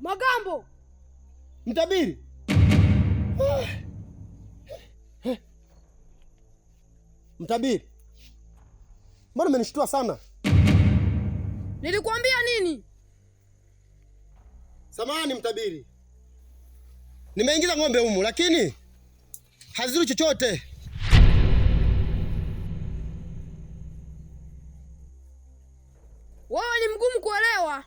Magambo! Mtabiri! Mtabiri! Mbona umenishtua sana? Nilikwambia nini? Samahani mtabiri. Nimeingiza ng'ombe humu lakini hazuru chochote. Wewe ni mgumu kuelewa.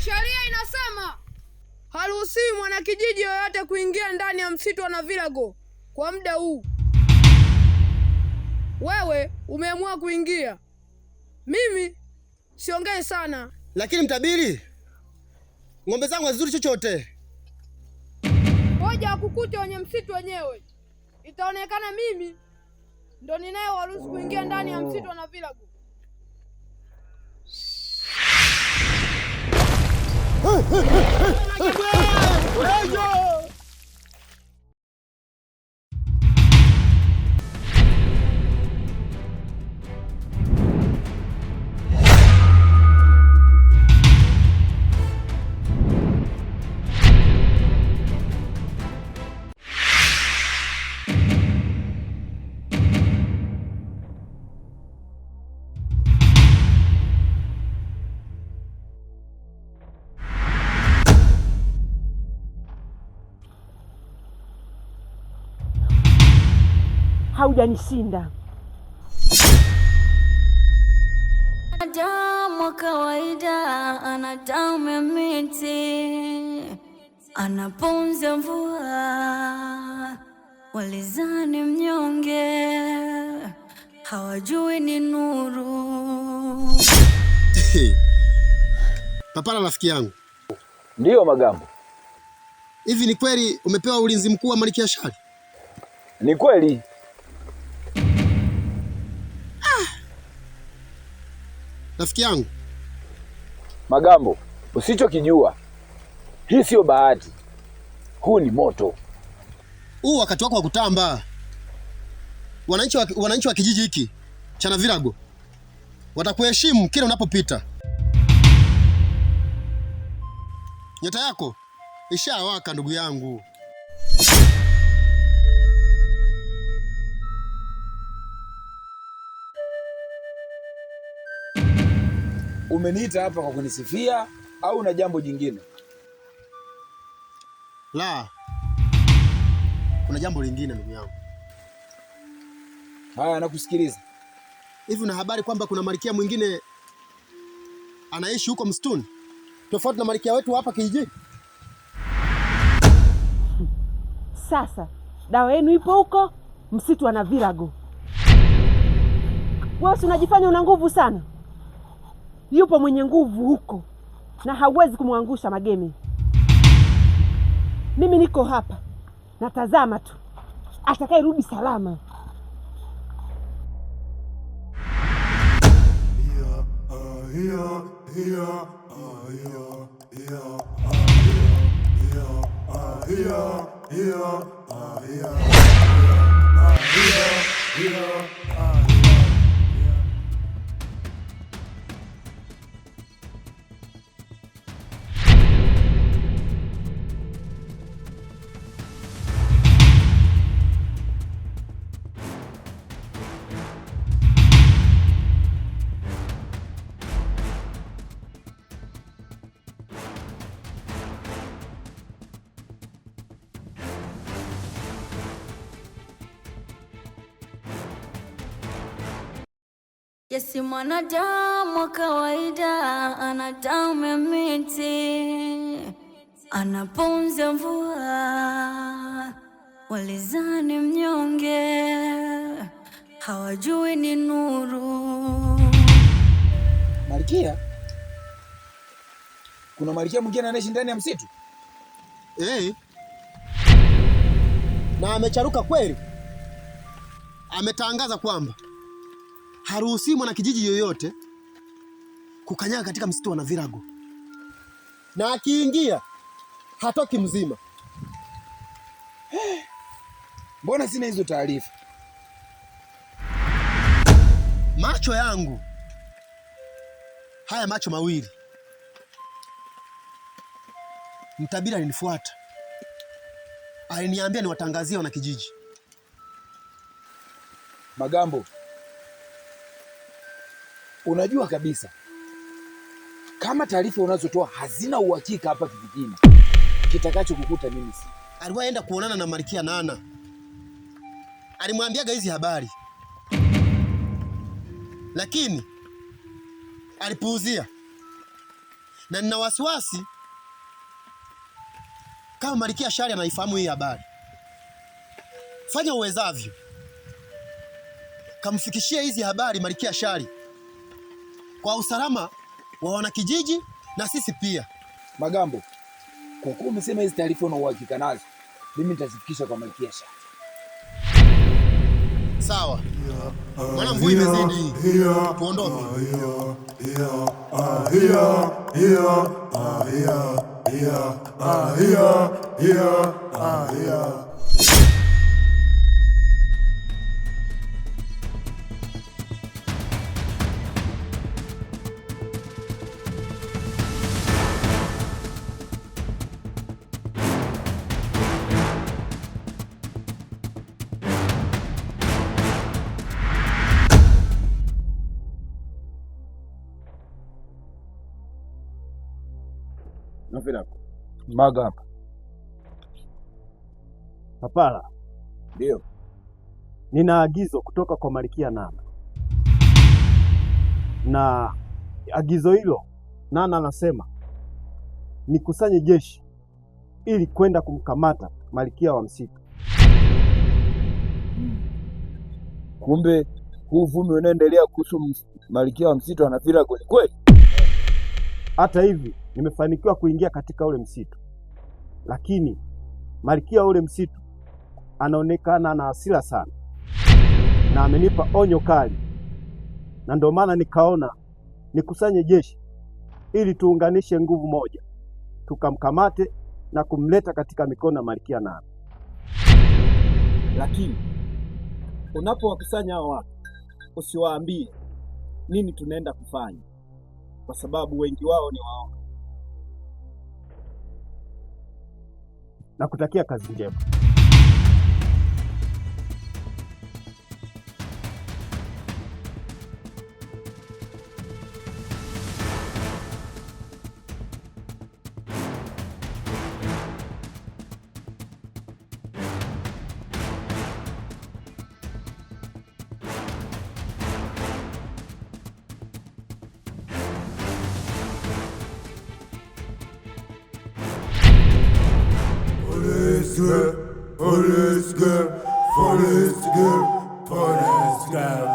Sheria inasema haruhusiwi mwanakijiji yoyote kuingia ndani ya msitu wa Navirago kwa muda huu. Wewe umeamua kuingia. Mimi siongei sana. Lakini mtabiri, ng'ombe zangu hazuru chochote. Ngoja wakukute wenye msitu wenyewe. Itaonekana mimi ndo ninayewaruhusu kuingia ndani ya msitu wa Navirago. Haujanishinda. Damu kawaida, ana damu ya miti, anapunza mvua, walizani mnyonge, hawajui ni nuru. Papara rafiki yangu. Ndiyo Magambo. Hivi ni kweli umepewa ulinzi mkuu wa Malkia Shari? Ni kweli. Rafiki yangu Magambo, usichokijua, hii sio bahati. Huu ni moto. Huu wakati wako wa kutamba. Wananchi wa kijiji hiki cha Navirago watakuheshimu kila unapopita. Nyota yako ishawaka ndugu yangu. Umeniita hapa kwa kunisifia au na jambo jingine? La, kuna jambo lingine ndugu yangu. Haya, nakusikiliza. Hivi una habari kwamba kuna malkia mwingine anaishi huko msituni tofauti na malkia wetu hapa kijijini? Sasa dawa yenu ipo huko msitu wa Navirago. Wewe unajifanya una nguvu sana. Yupo mwenye nguvu huko na hauwezi kumwangusha Magemi. Mimi niko hapa natazama tu atakayerudi salama. Yesi mwanadamu wa kawaida, ana damu ya miti, anapunza mvua, walizani mnyonge, hawajui ni nuru. Malkia? Kuna malkia mwingine anaishi ndani ya msitu? na amecharuka kweli. Ametangaza kwamba haruhusiwi mwanakijiji yoyote kukanyaga katika msitu wa Navirago, na akiingia hatoki mzima. Mbona sina hizo taarifa? Macho yangu haya, macho mawili, mtabiri alinifuata, aliniambia niwatangazie wanakijiji. Magambo, unajua kabisa kama taarifa unazotoa hazina uhakika hapa kijijini, kitakacho kukuta mimi si. Aliwaenda kuonana na Malkia Nana, alimwambiaga hizi habari, lakini alipuuzia, na nina wasiwasi kama Malkia Shari anaifahamu hii habari. Fanya uwezavyo, kamfikishie hizi habari Malkia Shari kwa usalama wa wanakijiji na sisi pia. Magambo, kwa kuwa umesema hizi taarifa una uhakika nazo, mimi nitazifikisha kwa Malkia Shari. Sawa. Mwana mvua imezidi. Tuondoke. Magambo. Papala. Ndio. Nina agizo kutoka kwa Malkia Nana. Na agizo hilo Nana anasema nikusanye jeshi ili kwenda kumkamata Malkia wa msitu. Kumbe huu uvumi unaendelea kuhusu Malkia wa msitu anafira kweli? Hata hivi nimefanikiwa kuingia katika ule msitu, lakini Malkia ule msitu anaonekana na hasira sana na amenipa onyo kali, na ndio maana nikaona nikusanye jeshi ili tuunganishe nguvu moja tukamkamate na kumleta katika mikono ya Malkia Nana. Lakini unapowakusanya hao watu usiwaambie nini tunaenda kufanya, kwa sababu wengi wao ni waongo. Nakutakia kazi njema. Forest girl, forest girl, forest girl, forest girl,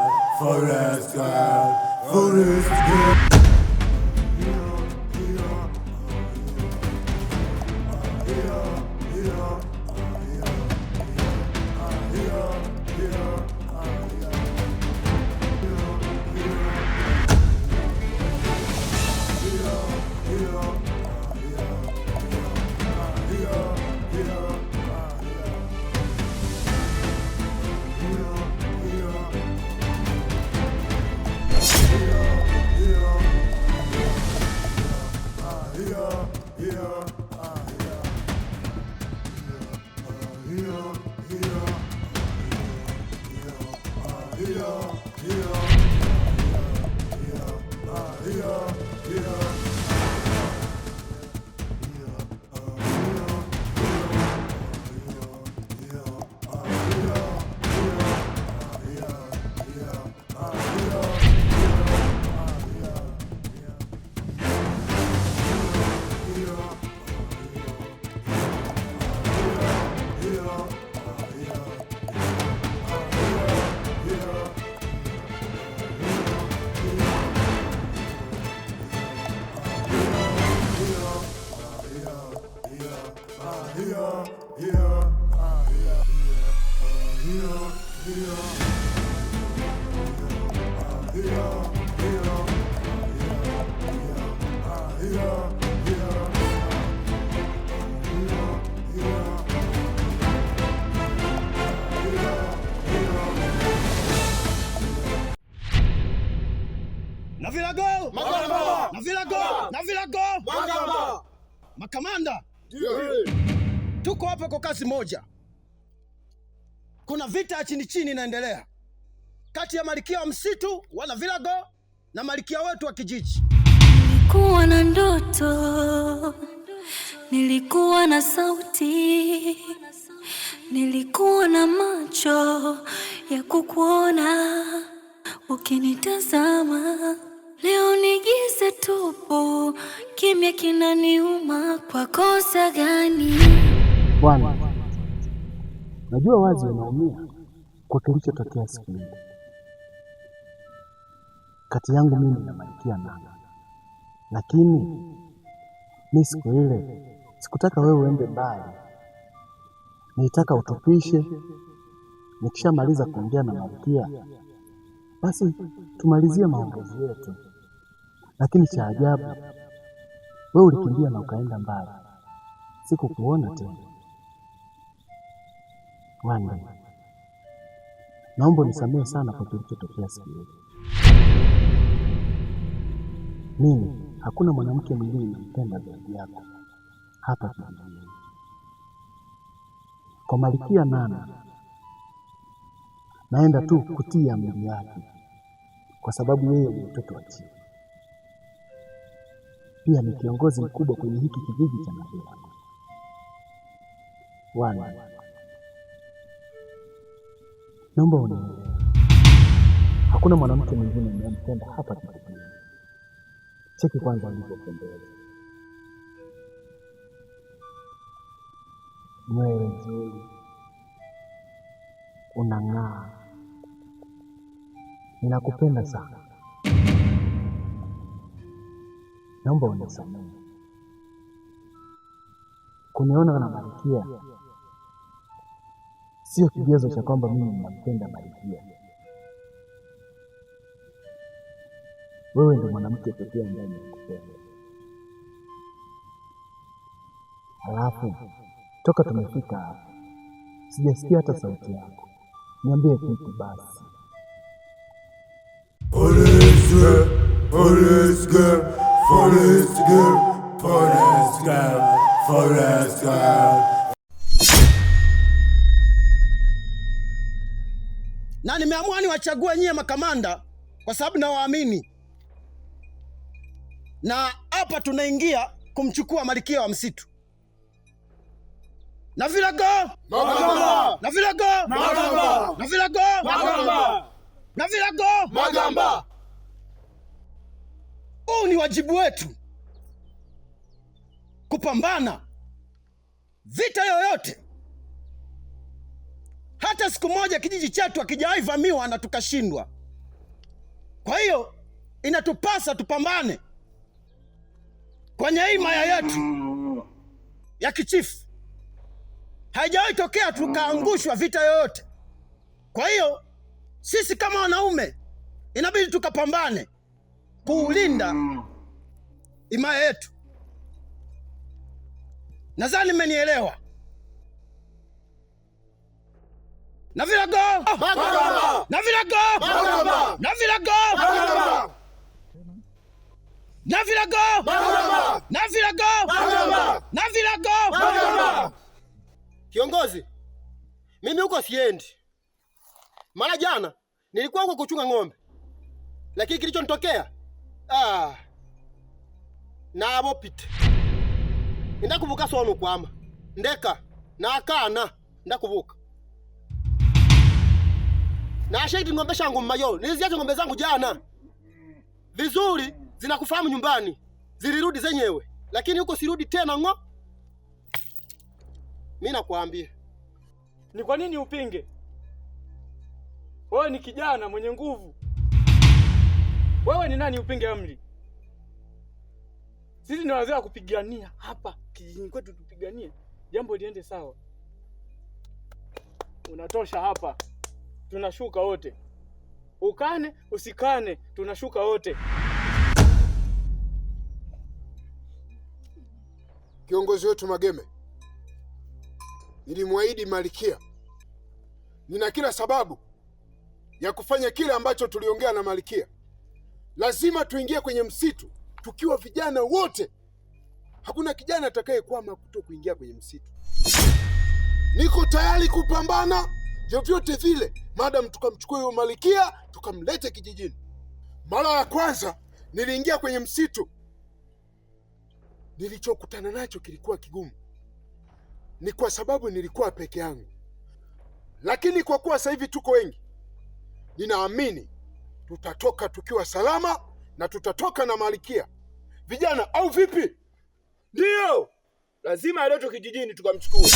forest girl. Navilago! Magamba! Navilago! Navilago! Magamba! Makamanda, tuko hapa kwa kazi moja. Kuna vita ya chini chini inaendelea kati ya malkia wa msitu wa Navilago na malkia wetu wa kijiji. Nilikuwa na ndoto, nilikuwa na sauti, nilikuwa na macho ya kukuona ukinitazama. Leo ni giza tupu, kimya kinaniuma. Kwa kosa gani? Bwana, najua wazi unaumia kwa kilichotokea siku ile kati yangu mimi na Malkia Nana, lakini mimi siku ile sikutaka wewe uende mbali. Nilitaka utupishe, nikishamaliza kuongea na Malkia basi tumalizie maongezi yetu. Lakini cha ajabu, wewe ulikimbia na ukaenda mbali. Sikukuona tena. Wanda, naomba nisamehe sana kwa kilichotokea siku ile. Mimi hakuna mwanamke mwingine nampenda zaidi yako hapa kijijini. Kwa Malkia Nana naenda tu kutia amri yake kwa sababu yeye ni mtoto wa chini. Pia ni kiongozi mkubwa kwenye hiki kijiji cha Navilago. Wanda, naomba unielewe. Hakuna mwanamke mwingine ninayempenda hapa kijijini. Cheki kwanza ulivyopendeza. Nywele nzuri, unang'aa. Ninakupenda sana. Naomba unisamehe. Kuniona na Malkia sio kigezo cha kwamba mimi ninampenda Malkia. Wewe ndio mwanamke pekee ambaye ninakupenda. Halafu toka tumefika hapa sijasikia hata sauti yako. Niambie kitu basi. Police girl, police girl, police girl, police girl, police girl. Na nimeamua niwachague nyie makamanda kwa sababu nawaamini. Na hapa tunaingia kumchukua malkia wa msitu. Navilago! Magamba! Navilago! Magamba! Navilago! Magamba! Navilago! Magamba! Huu ni wajibu wetu kupambana vita yoyote. Hata siku moja kijiji chetu hakijawahi vamiwa na tukashindwa. Kwa hiyo inatupasa tupambane kwenye himaya yetu ya kichifu. Haijawahi tokea tukaangushwa vita yoyote. Kwa hiyo sisi kama wanaume inabidi tukapambane kuulinda himaya yetu. Nadhani mmenielewa. Navilago! Magamba! Navilago! Magamba! Navilago! Magamba! Navilago! Magamba! Navilago! Magamba! Navilago! Magamba! Kiongozi, mimi huko siendi. Mara jana nilikuwa huko kuchunga ng'ombe, lakini kilichonitokea na abopite ndakuvuka sono kwama ndeka na akana ndakuvuka na shahidi ng'ombe shangu mmayo. Niliziacha ng'ombe zangu jana vizuri, zinakufahamu nyumbani, zilirudi zenyewe, lakini huko sirudi tena ng'o. Mimi nakwambia. Ni kwa nini upinge? Wewe ni kijana mwenye nguvu. Wewe ni nani upinge amri? Sisi ni wazee wa kupigania hapa kijijini kwetu, tupiganie jambo liende sawa. Unatosha hapa. Tunashuka wote. Ukane usikane, tunashuka wote. Kiongozi wetu Mageme, nilimwahidi Malkia. Nina kila sababu ya kufanya kile ambacho tuliongea na Malkia. Lazima tuingie kwenye msitu tukiwa vijana wote. Hakuna kijana atakayekwama kuto kuingia kwenye msitu. Niko tayari kupambana vyovyote vile, madam tukamchukua huyo Malkia tukamlete kijijini. Mara ya kwanza niliingia kwenye msitu, nilichokutana nacho kilikuwa kigumu. Ni kwa sababu nilikuwa peke yangu. Lakini kwa kuwa sasa hivi tuko wengi, ninaamini tutatoka tukiwa salama na tutatoka na Malkia. Vijana au vipi? Ndio, lazima aletwe kijijini tukamchukua.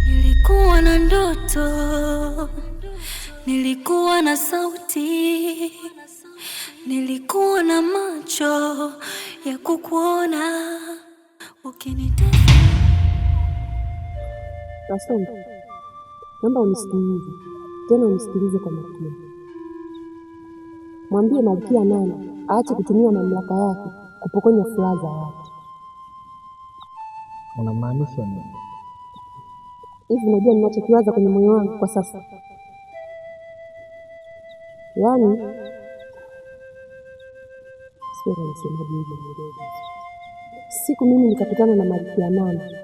Nilikuwa na ndoto, nilikuwa na sauti, nilikuwa na macho ya kukuona ukinitazama. Kasongo, naomba unisikilize tena, unisikilize kwa makini. Mwambie Malkia nani aache kutumia mamlaka yake kupokonya furaha za watu. Unamaanisha nini? Hivi unajua ninachokiwaza kwenye moyo wangu kwa sasa? Yaani sio nisemaje hivi, siku mimi nikakutana na Malkia nani,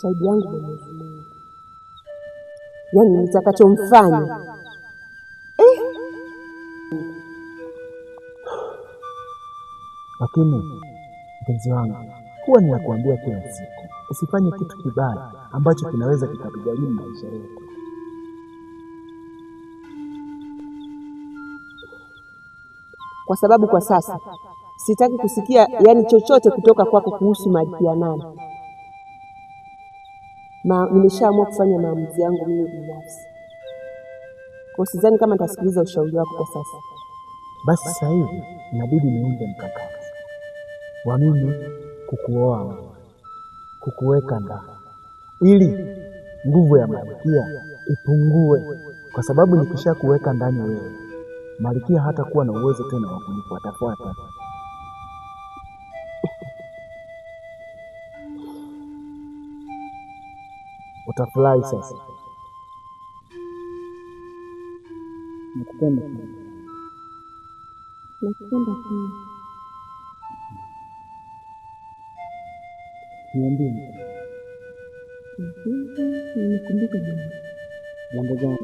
shahidi yangu Mwenyezi Mungu, yaani nitakachomfanya Lakini mpenzi wangu, huwa ninakuambia kila siku usifanye kitu kibaya ambacho kinaweza kikapigalia maisha yetu. Kwa sababu kwa sasa sitaki kusikia yaani chochote kutoka kwako kuhusu Malkia nani. Nimeshaamua kufanya maamuzi yangu mimi binafsi. Kwa sidhani kama nitasikiliza ushauri wako kwa sasa. Basi sasa hivi inabidi niunde mkakati wa mimi kukuoa, kukuweka ndani, ili nguvu ya Malkia ipungue, kwa sababu nikisha kuweka ndani wewe, Malkia hata kuwa na uwezo tena wa kunifuatafuata. Utafurahi sasa. Nakupenda sana. Nakupenda pia. Niambie. Nimekumbuka jambo. Jambo gani?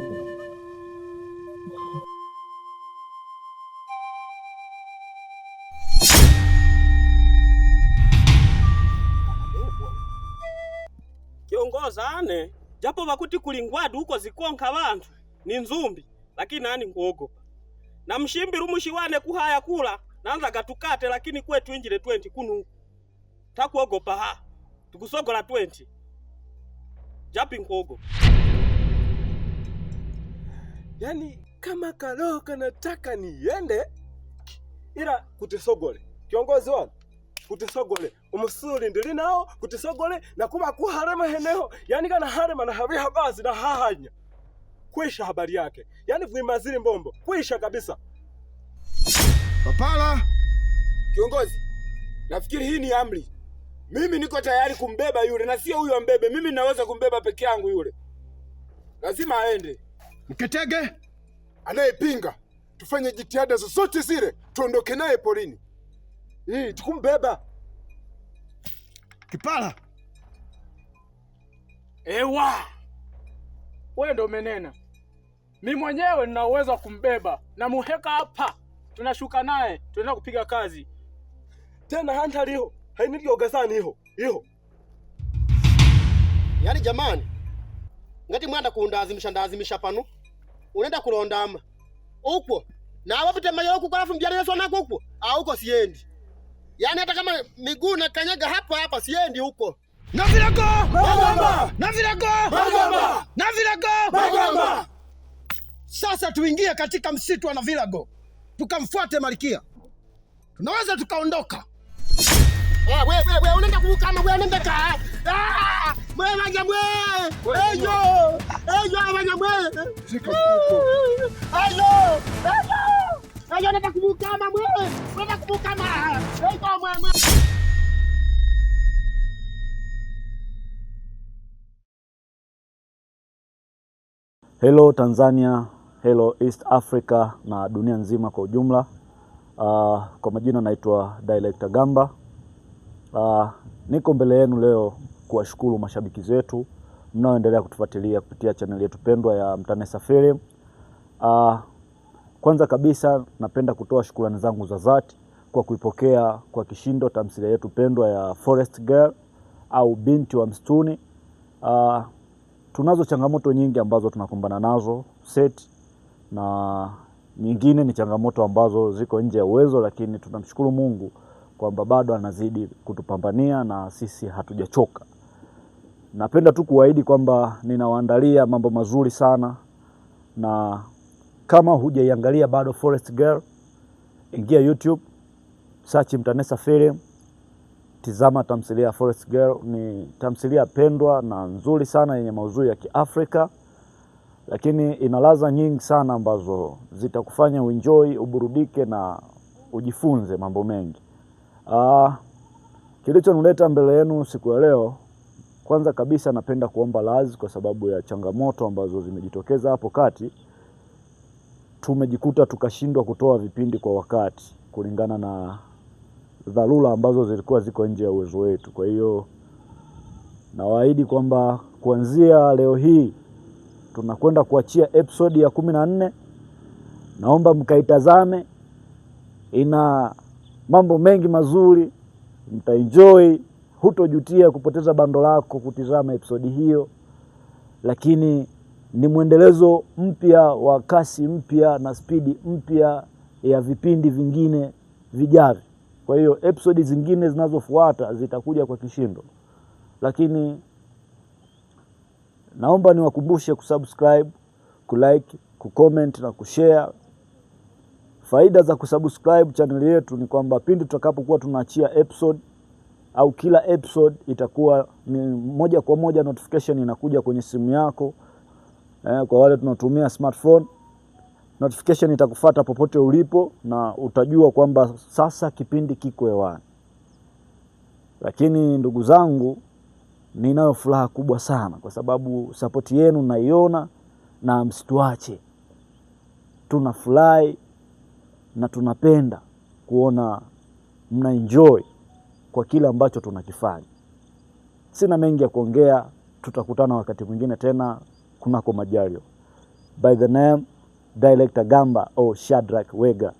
Kiongozane, japo bakuti kulingwadu huko zikonka bantu ni nzumbi, lakini nani kuogopa. Na mshimbi rumushiwane kuhaya kula, naanza gatukate, lakini kwetu injile 20 kunu. Takuogopa ha, tukusogola 20. Japi nkogo. Yani kama kaloka nataka niende, ila kutisogole. Kiongozi wangu, kutisogole. Umusuli ndili nao, kutisogole na kuba kuharema heneho. Yani kana harema na habiha bazi na hahanya. Kuisha habari yake. Yani vimazili mbombo. Kuisha kabisa. Papala! Kiongozi, nafikiri hii ni amri. Mimi niko tayari kumbeba yule na sio huyo mbebe. Mimi naweza kumbeba peke yangu yule. Lazima aende. Mketege, anayepinga tufanye jitihada zozote zile tuondoke naye porini. Tukumbeba. Kipala. Ewa! Wewe ndo umenena. Mimi mwenyewe nina uwezo wa kumbeba na muheka hapa. Tunashuka naye, tunaenda kupiga kazi. Tena hanta liho, hainilioga sana hiho. Yaani jamani, ngati mwanda ndazimisha pano. Unaenda kulondama. Uko. Na wapite mayo huko kwa alafu mjane Yesu anako huko. Huko siendi. Yaani hata kama miguu na kanyaga hapa siendi huko. Na vilago! Magamba! Na vilago! Magamba! Na vilago! Magamba! Sasa tuingie katika msitu wa Navilago. Tukamfuate Malkia. Tunaweza tukaondoka. Wewe unaenda kukama wewe unaenda ka. Wewe Manyamwe. Eyo Manyamwe. Eyo nataka kumukama wewe. Nataka kumukama. Eyo mwe. Hello Tanzania, hello East Africa na dunia nzima kwa ujumla. Kwa majina naitwa Director Gamba. Niko mbele yenu leo kuwashukuru mashabiki zetu mnaoendelea kutufuatilia kupitia channel yetu pendwa ya Mtanesa Film. Kwanza kabisa napenda kutoa shukrani zangu za dhati kwa kuipokea kwa kishindo tamthilia yetu pendwa ya Forest Girl au binti wa msituni. Tunazo changamoto nyingi ambazo tunakumbana nazo set, na nyingine ni changamoto ambazo ziko nje ya uwezo, lakini tunamshukuru Mungu kwamba bado anazidi kutupambania na sisi hatujachoka. Napenda tu kuahidi kwamba ninawaandalia mambo mazuri sana, na kama hujaiangalia bado Forest Girl, ingia YouTube, search Mtanesa Film, tizama tamthilia Forest Girl. Ni tamthilia pendwa na nzuri sana yenye maudhui ya Kiafrika, lakini ina ladha nyingi sana ambazo zitakufanya uenjoy, uburudike na ujifunze mambo mengi. Kilichonileta mbele yenu siku ya leo, kwanza kabisa napenda kuomba radhi kwa sababu ya changamoto ambazo zimejitokeza hapo kati. Tumejikuta tukashindwa kutoa vipindi kwa wakati kulingana na dharura ambazo zilikuwa ziko nje ya uwezo wetu. Kwa hiyo nawaahidi kwamba kuanzia leo hii tunakwenda kuachia episode ya 14. Naomba mkaitazame, ina mambo mengi mazuri, mtaenjoy, hutojutia kupoteza bando lako kutizama episode hiyo. Lakini ni mwendelezo mpya wa kasi mpya na spidi mpya ya vipindi vingine vijavyo. Kwa hiyo episode zingine zinazofuata zitakuja kwa kishindo. Lakini naomba niwakumbushe kusubscribe, kulike, kucomment na kushare. Faida za kusubscribe channel yetu ni kwamba pindi tutakapokuwa tunaachia episode au kila episode itakuwa ni moja kwa moja notification inakuja kwenye simu yako. Kwa wale tunatumia smartphone, notification itakufuata popote ulipo na utajua kwamba sasa kipindi kiko hewani. Lakini ndugu zangu, ninayo furaha kubwa sana kwa sababu support yenu naiona, na msituache. Tunafurahi na tunapenda kuona mna enjoy kwa kile ambacho tunakifanya. Sina mengi ya kuongea, tutakutana wakati mwingine tena kunako majaliwa. By the name Director Gamba au Shadrack Wega.